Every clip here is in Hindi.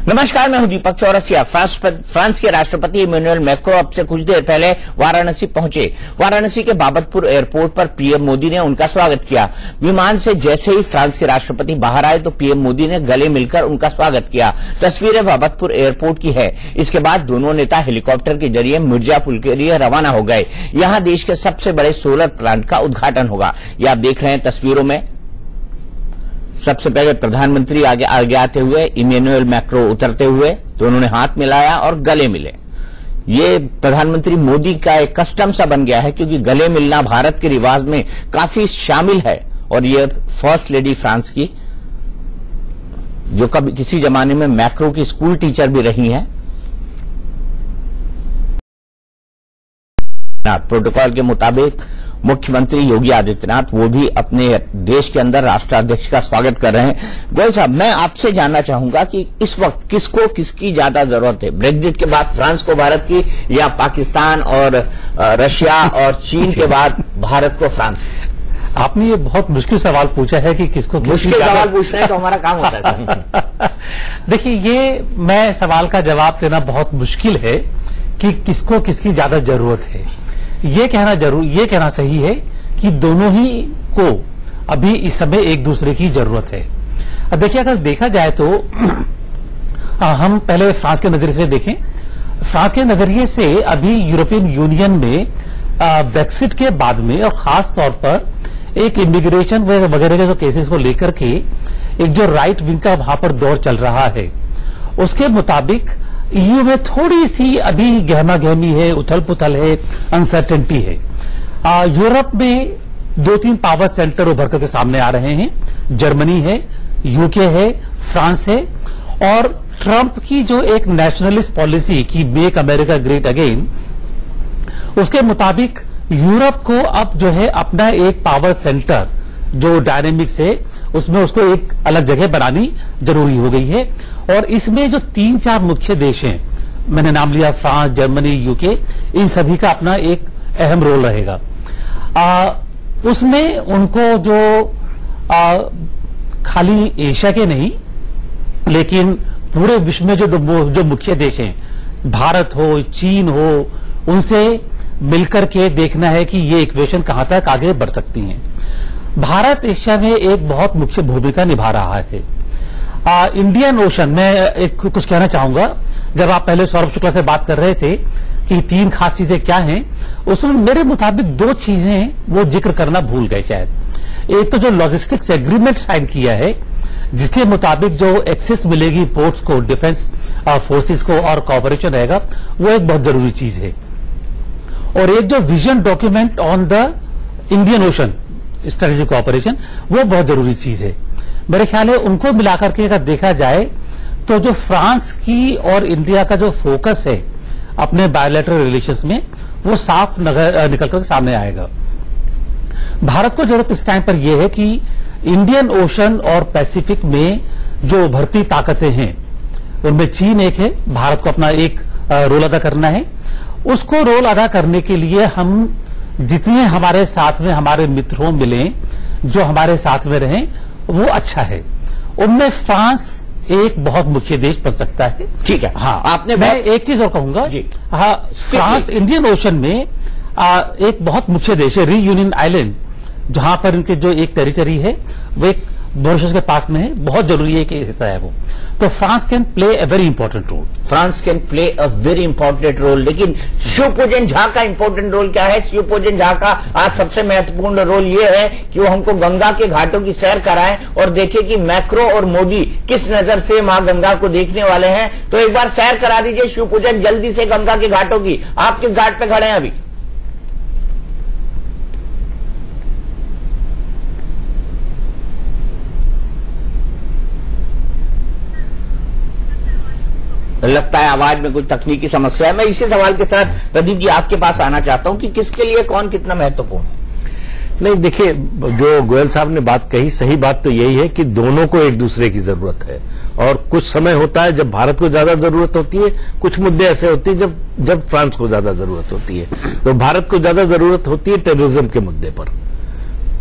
नमस्कार, मैं हूं दीपक चौरसिया। फ्रांस के राष्ट्रपति इमैनुअल मैक्रों अब से कुछ देर पहले वाराणसी पहुंचे। वाराणसी के बाबतपुर एयरपोर्ट पर पीएम मोदी ने उनका स्वागत किया। विमान से जैसे ही फ्रांस के राष्ट्रपति बाहर आए तो पीएम मोदी ने गले मिलकर उनका स्वागत किया। तस्वीरें बाबतपुर एयरपोर्ट की है। इसके बाद दोनों नेता हेलीकॉप्टर के जरिए मिर्जापुर के लिए रवाना हो गए। यहां देश के सबसे बड़े सोलर प्लांट का उद्घाटन होगा। ये आप देख रहे हैं तस्वीरों में। सबसे पहले प्रधानमंत्री आगे आते हुए, इमैनुअल मैक्रों उतरते हुए, दोनों ने हाथ मिलाया और गले मिले। ये प्रधानमंत्री मोदी का एक कस्टम सा बन गया है, क्योंकि गले मिलना भारत के रिवाज में काफी शामिल है। और ये फर्स्ट लेडी फ्रांस की, जो कभी किसी जमाने में मैक्रों की स्कूल टीचर भी रही हैं। प्रोटोकॉल के मुताबिक मुख्यमंत्री योगी आदित्यनाथ वो भी अपने देश के अंदर राष्ट्राध्यक्ष का स्वागत कर रहे हैं। गोयल साहब, मैं आपसे जानना चाहूंगा कि इस वक्त किसको किसकी ज्यादा जरूरत है? ब्रेग्जिट के बाद फ्रांस को भारत की, या पाकिस्तान और रशिया और चीन के बाद भारत को फ्रांस? आपने ये बहुत मुश्किल सवाल पूछा है कि किसको मुश्किल सवाल पूछना है तो हमारा काम होता है। देखिए, ये मैं सवाल का जवाब देना बहुत मुश्किल है कि किसको किसकी ज्यादा जरूरत है। ये कहना सही है कि दोनों ही को अभी इस समय एक दूसरे की जरूरत है। अब देखिए, अगर देखा जाए तो हम पहले फ्रांस के नजरिए से देखें। फ्रांस के नजरिए से अभी यूरोपियन यूनियन में ब्रेक्सिट के बाद में, और खास तौर पर एक इमिग्रेशन वगैरह के जो केसेस को लेकर के एक जो राइट विंग का वहां पर दौर चल रहा है, उसके मुताबिक ईयू में थोड़ी सी अभी गहमा गहमी है, उथल पुथल है, अनसर्टेनिटी है। यूरोप में 2-3 पावर सेंटर उभर करके सामने आ रहे हैं। जर्मनी है, यूके है, फ्रांस है। और ट्रंप की जो एक नेशनलिस्ट पॉलिसी की मेक अमेरिका ग्रेट अगेन, उसके मुताबिक यूरोप को अब जो है अपना एक पावर सेंटर जो डायनेमिक्स है उसमें उसको एक अलग जगह बनानी जरूरी हो गई है। और इसमें जो 3-4 मुख्य देश हैं, मैंने नाम लिया फ्रांस, जर्मनी, यूके, इन सभी का अपना एक अहम रोल रहेगा। उसमें उनको जो खाली एशिया के नहीं, लेकिन पूरे विश्व में जो मुख्य देश हैं, भारत हो, चीन हो, उनसे मिलकर के देखना है कि ये इक्वेशन कहां तक आगे बढ़ सकती हैं। भारत एशिया में एक बहुत मुख्य भूमिका निभा रहा है। इंडियन ओशन में कुछ कहना चाहूंगा। जब आप पहले सौरभ शुक्ला से बात कर रहे थे कि 3 खास चीजें क्या हैं, उसमें मेरे मुताबिक 2 चीजें वो जिक्र करना भूल गए शायद। एक तो जो लॉजिस्टिक्स एग्रीमेंट साइन किया है, जिसके मुताबिक जो एक्सेस मिलेगी पोर्ट्स को, डिफेंस फोर्सेस को, और कॉपरेशन रहेगा, वो एक बहुत जरूरी चीज है। और एक जो vision document on the Indian ocean strategic cooperation, वो बहुत जरूरी चीज है। मेरे ख्याल है उनको मिलाकर के अगर देखा जाए तो जो फ्रांस की और इंडिया का जो फोकस है अपने बायोलैटरल रिलेशंस में, वो साफ निकलकर सामने आएगा। भारत को जरूरत इस टाइम पर यह है कि इंडियन ओशन और पैसिफिक में जो उभरती ताकतें हैं, उनमें चीन एक है, भारत को अपना एक रोल अदा करना है। उसको रोल अदा करने के लिए हम जितने हमारे साथ में हमारे मित्रों मिलें, जो हमारे साथ में रहें, वो अच्छा है। उनमें फ्रांस एक बहुत मुख्य देश बन सकता है। ठीक है। हाँ, मैं एक चीज और कहूंगा जी। हाँ, फ्रांस इंडियन ओशन में एक बहुत मुख्य देश है। रीयूनियन आइलैंड, जहां पर इनके जो एक टेरिटरी है, वो एक मॉरिशस के पास में है, बहुत जरूरी है कि हिस्सा है वो। तो France can play a very important role. France can play a very important role. लेकिन शिवपूजन झा का इंपॉर्टेंट रोल क्या है? शिवपूजन झा का आज सबसे महत्वपूर्ण रोल ये है कि वो हमको गंगा के घाटों की सैर कराएं और देखें कि मैक्रो और मोदी किस नजर से मां गंगा को देखने वाले हैं। तो एक बार सैर करा दीजिए शिवपूजन जल्दी से गंगा के घाटों की। आप किस घाट पे खड़े हैं अभी? लगता है आवाज में कुछ तकनीकी समस्या है। मैं इसी सवाल के साथ प्रदीप जी आपके पास आना चाहता हूं कि किसके लिए कौन कितना महत्वपूर्ण है। नहीं, देखिए, जो गोयल साहब ने बात कही, सही बात तो यही है कि दोनों को एक दूसरे की जरूरत है। और कुछ समय होता है जब भारत को ज्यादा जरूरत होती है, कुछ मुद्दे ऐसे होते हैं जब फ्रांस को ज्यादा जरूरत होती है। तो भारत को ज्यादा जरूरत होती है टेररिज्म के मुद्दे पर।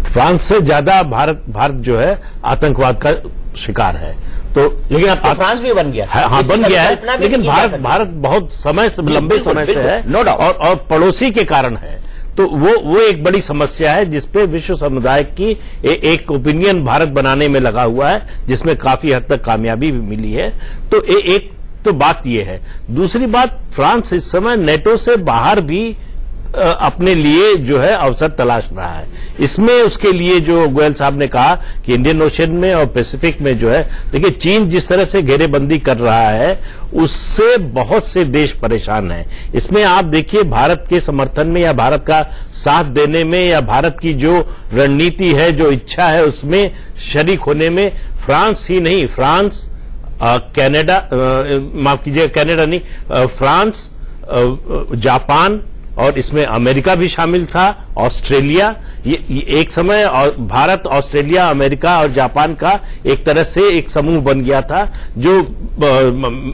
फ्रांस से ज्यादा भारत जो है आतंकवाद का शिकार है। तो लेकिन अब तो फ्रांस भी बन गया। हाँ, बन गया है, लेकिन भारत बहुत समय से, लंबे समय से है, नो डाउट, और पड़ोसी के कारण है। तो वो एक बड़ी समस्या है जिसपे विश्व समुदाय की एक ओपिनियन भारत बनाने में लगा हुआ है, जिसमें काफी हद तक कामयाबी भी मिली है। तो एक तो बात ये है। दूसरी बात, फ्रांस इस समय नेटो से बाहर भी अपने लिए जो है अवसर तलाश रहा है। इसमें उसके लिए जो गोयल साहब ने कहा कि इंडियन ओशन में और पैसिफिक में जो है, देखिए चीन जिस तरह से घेरेबंदी कर रहा है उससे बहुत से देश परेशान हैं। इसमें आप देखिए भारत के समर्थन में या भारत का साथ देने में या भारत की जो रणनीति है, जो इच्छा है, उसमें शरीक होने में फ्रांस ही नहीं, फ्रांस कनाडा, माफ कीजिए कनाडा नहीं, फ्रांस, जापान और इसमें अमेरिका भी शामिल था, ऑस्ट्रेलिया, ये एक समय और भारत, ऑस्ट्रेलिया, अमेरिका और जापान का एक तरह से एक समूह बन गया था जो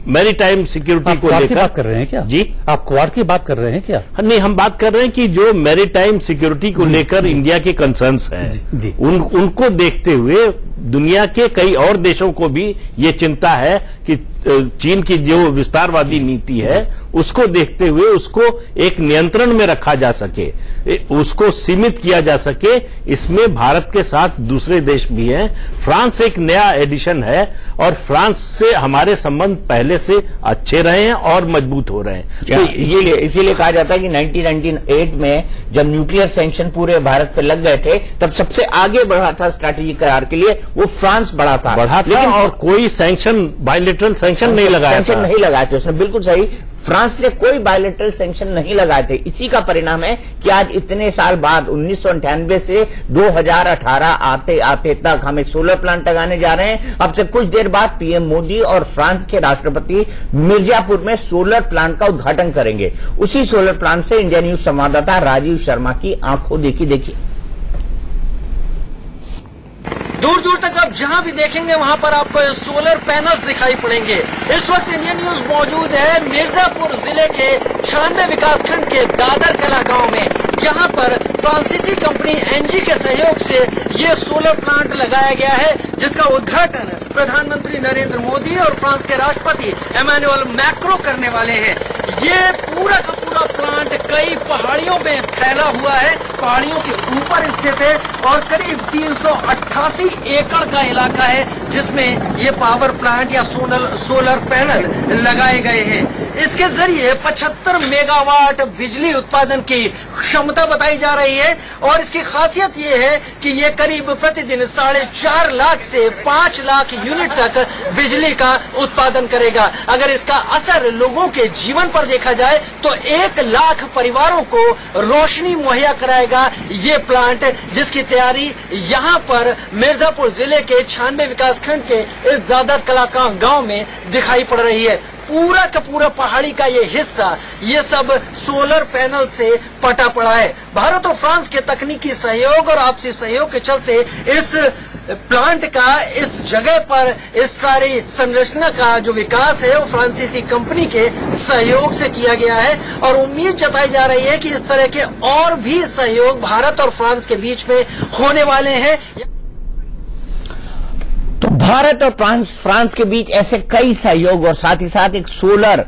मैरीटाइम सिक्योरिटी को लेकर। बात कर रहे हैं क्या जी? आप क्वाड की बात कर रहे हैं क्या? नहीं, हम बात कर रहे हैं कि जो मैरीटाइम सिक्योरिटी को लेकर इंडिया के कंसर्न्स हैं, उनको देखते हुए दुनिया के कई और देशों को भी ये चिंता है कि चीन की जो विस्तारवादी नीति है उसको देखते हुए उसको एक नियंत्रण में रखा जा सके, उसको सीमित किया जा सके। इसमें भारत के साथ दूसरे देश भी हैं। फ्रांस एक नया एडिशन है और फ्रांस से हमारे संबंध पहले से अच्छे रहे हैं और मजबूत हो रहे हैं। तो इसीलिए कहा जाता है कि 1998 में जब न्यूक्लियर सैंक्शन पूरे भारत पर लग गए थे तब सबसे आगे बढ़ा था स्ट्रैटेजिक करार के लिए वो फ्रांस बढ़ा था लेकिन और कोई सैंक्शन, बायलैटरल सैंक्शन नहीं लगाया था। नहीं लगाए थे उसने, बिल्कुल सही। फ्रांस ने कोई बायलैटरल सैंक्शन नहीं लगाए थे। इसी का परिणाम है कि आज इतने साल बाद 1998 से 2018 आते आते तक हम एक सोलर प्लांट लगाने जा रहे हैं। अब से कुछ देर बाद पीएम मोदी और फ्रांस के राष्ट्रपति मिर्जापुर में सोलर प्लांट का उद्घाटन करेंगे। उसी सोलर प्लांट से इंडिया न्यूज संवाददाता राजीव शर्मा की आंखों देखी। दूर दूर तक आप जहां भी देखेंगे वहां पर आपको सोलर पैनल्स दिखाई पड़ेंगे। इस वक्त इंडियन न्यूज मौजूद है मिर्जापुर जिले के 96 विकासखंड के दादर कला गांव में, जहां पर फ्रांसीसी कंपनी एनजी के सहयोग से ये सोलर प्लांट लगाया गया है, जिसका उद्घाटन प्रधानमंत्री नरेंद्र मोदी और फ्रांस के राष्ट्रपति इमैनुअल मैक्रो करने वाले हैं। ये पूरा का पूरा प्लांट कई पहाड़ियों में फैला हुआ है, पहाड़ियों के ऊपर स्थित है और करीब 388 एकड़ का इलाका है जिसमें ये पावर प्लांट या सोलर पैनल लगाए गए हैं। इसके जरिए 75 मेगावाट बिजली उत्पादन की क्षमता बताई जा रही है और इसकी खासियत ये है कि ये करीब प्रतिदिन 4.5 लाख से 5 लाख यूनिट तक बिजली का उत्पादन करेगा। अगर इसका असर लोगों के जीवन पर देखा जाए तो 1 लाख परिवारों को रोशनी मुहैया कराएगा ये प्लांट, जिसकी तैयारी यहाँ पर मिर्जापुर जिले के 96 विकासखंड के इस दादर कला गांव में दिखाई पड़ रही है। पूरा का पूरा पहाड़ी का ये हिस्सा ये सब सोलर पैनल से पटा पड़ा है। भारत और फ्रांस के तकनीकी सहयोग और आपसी सहयोग के चलते इस प्लांट का इस जगह पर इस सारी संरचना का जो विकास है वो फ्रांसीसी कंपनी के सहयोग से किया गया है और उम्मीद जताई जा रही है कि इस तरह के और भी सहयोग भारत और फ्रांस के बीच में होने वाले हैं। तो भारत और फ्रांस के बीच ऐसे कई सहयोग और साथ ही साथ एक सोलर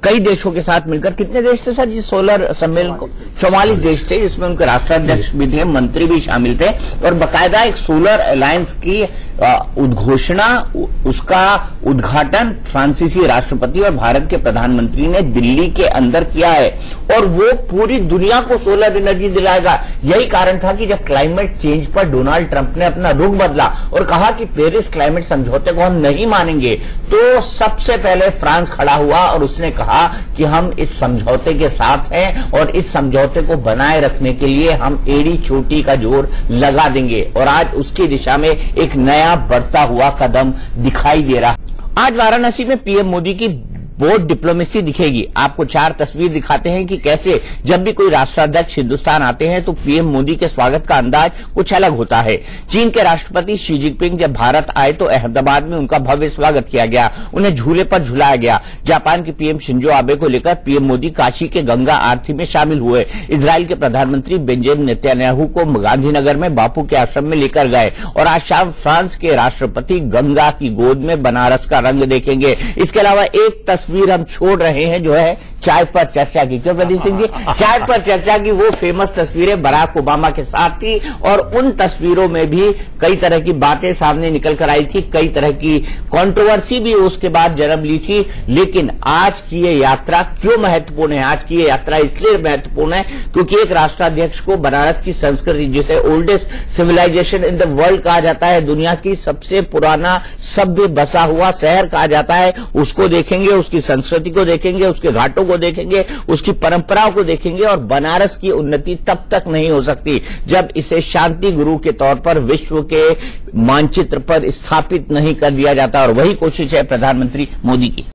कई देशों के साथ मिलकर, कितने देश थे सर जी सोलर सम्मेलन को? 44 देश थे, जिसमें उनके राष्ट्राध्यक्ष भी थे, मंत्री भी शामिल थे और बाकायदा एक सोलर अलायंस की उद्घोषणा, उसका उद्घाटन फ्रांसीसी राष्ट्रपति और भारत के प्रधानमंत्री ने दिल्ली के अंदर किया है और वो पूरी दुनिया को सोलर एनर्जी दिलाएगा। यही कारण था कि जब क्लाइमेट चेंज पर डोनाल्ड ट्रंप ने अपना रुख बदला और कहा कि पेरिस क्लाइमेट समझौते को हम नहीं मानेंगे, तो सबसे पहले फ्रांस खड़ा हुआ और उसने कहा कि हम इस समझौते के साथ हैं और इस समझौते को बनाए रखने के लिए हम एड़ी चोटी का जोर लगा देंगे और आज उसकी दिशा में एक नया बढ़ता हुआ कदम दिखाई दे रहा। आज वाराणसी में पीएम मोदी की बोर्ड डिप्लोमेसी दिखेगी। आपको 4 तस्वीर दिखाते हैं कि कैसे जब भी कोई राष्ट्राध्यक्ष हिंदुस्तान आते हैं तो पीएम मोदी के स्वागत का अंदाज कुछ अलग होता है। चीन के राष्ट्रपति शी जिनपिंग जब भारत आए तो अहमदाबाद में उनका भव्य स्वागत किया गया, उन्हें झूले पर झुलाया गया। जापान के पीएम शिंजो आबे को लेकर पीएम मोदी काशी के गंगा आरती में शामिल हुए। इजराइल के प्रधानमंत्री बेंजामिन नेतन्याहू को गांधीनगर में बापू के आश्रम में लेकर गए और आज शाम फ्रांस के राष्ट्रपति गंगा की गोद में बनारस का रंग देखेंगे। इसके अलावा एक तस्वीर हम छोड़ रहे हैं जो है चाय पर चर्चा की। क्यों प्रदीप सिंह जी? चाय पर चर्चा की वो फेमस तस्वीरें बराक ओबामा के साथ थी और उन तस्वीरों में भी कई तरह की बातें सामने निकल कर आई थी, कई तरह की कंट्रोवर्सी भी उसके बाद जन्म ली थी। लेकिन आज की ये यात्रा क्यों महत्वपूर्ण है? आज की ये यात्रा इसलिए महत्वपूर्ण है क्योंकि एक राष्ट्राध्यक्ष को बनारस की संस्कृति, जिसे oldest civilization in the world कहा जाता है, दुनिया की सबसे पुराना सभ्य बसा हुआ शहर कहा जाता है, उसको देखेंगे, उसकी संस्कृति को देखेंगे, उसके घाटों को देखेंगे, उसकी परंपराओं को देखेंगे। और बनारस की उन्नति तब तक नहीं हो सकती जब इसे शांति गुरु के तौर पर विश्व के मानचित्र पर स्थापित नहीं कर दिया जाता। और वही कोशिश है प्रधानमंत्री मोदी की।